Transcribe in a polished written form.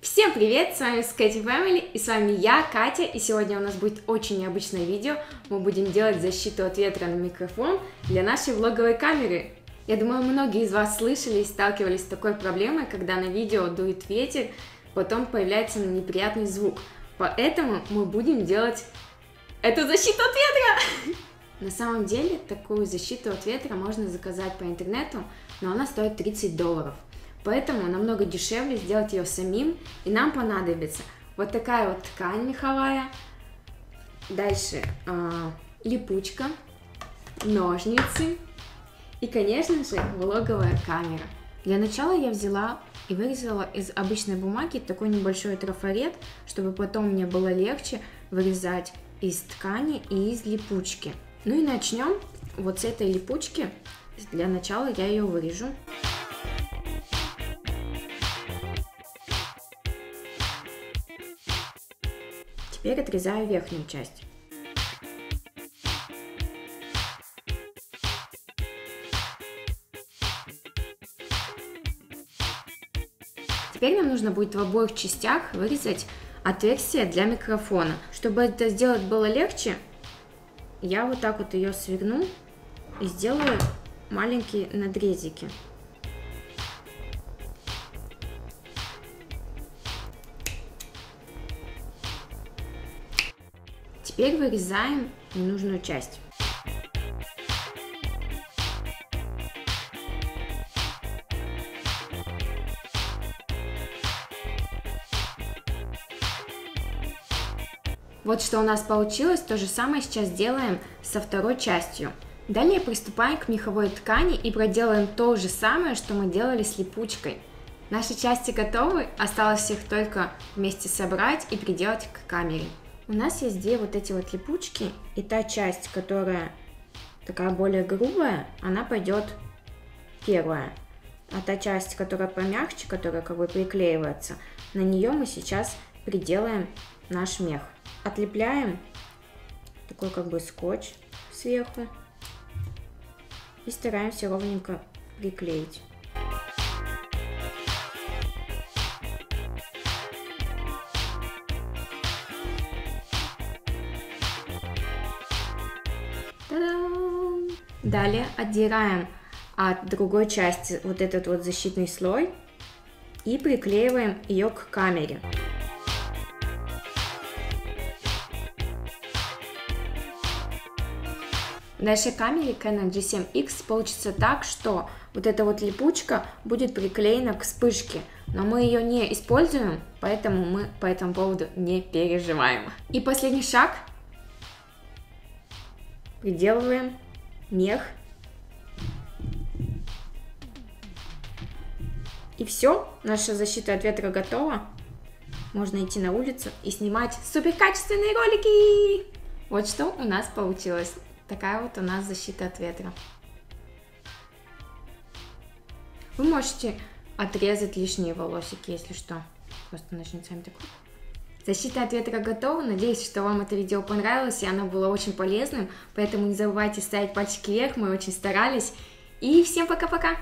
Всем привет, с вами Kati Family, и с вами я, Катя, и сегодня у нас будет очень необычное видео. Мы будем делать защиту от ветра на микрофон для нашей влоговой камеры. Я думаю, многие из вас слышали и сталкивались с такой проблемой, когда на видео дует ветер, потом появляется неприятный звук. Поэтому мы будем делать эту защиту от ветра. На самом деле, такую защиту от ветра можно заказать по интернету, но она стоит $30. Поэтому намного дешевле сделать ее самим, и нам понадобится вот такая вот ткань меховая, дальше липучка, ножницы и, конечно же, влоговая камера. Для начала я взяла и вырезала из обычной бумаги такой небольшой трафарет, чтобы потом мне было легче вырезать из ткани и из липучки. Ну и начнем вот с этой липучки. Для начала я ее вырежу. Теперь отрезаю верхнюю часть. Теперь нам нужно будет в обоих частях вырезать отверстие для микрофона. Чтобы это сделать было легче, я вот так вот ее сверну и сделаю маленькие надрезики. Теперь вырезаем ненужную часть. Вот что у нас получилось, то же самое сейчас делаем со второй частью. Далее приступаем к меховой ткани и проделаем то же самое, что мы делали с липучкой. Наши части готовы, осталось их только вместе собрать и приделать к камере. У нас есть две вот эти вот липучки, и та часть, которая такая более грубая, она пойдет первая. А та часть, которая помягче, которая как бы приклеивается, на нее мы сейчас приделаем наш мех. Отлепляем такой как бы скотч сверху и стараемся ровненько приклеить. Та-дам! Далее отдираем от другой части вот этот вот защитный слой и приклеиваем ее к камере. В нашей камере Canon G7X получится так, что вот эта вот липучка будет приклеена к вспышке, но мы ее не используем, поэтому мы по этому поводу не переживаем. И последний шаг. Приделываем мех. И все, наша защита от ветра готова. Можно идти на улицу и снимать супер качественные ролики. Вот что у нас получилось. Такая вот у нас защита от ветра. Вы можете отрезать лишние волосики, если что. Просто ножницами так. Защита от ветра готова. Надеюсь, что вам это видео понравилось и оно было очень полезным. Поэтому не забывайте ставить пальчики вверх, мы очень старались. И всем пока-пока!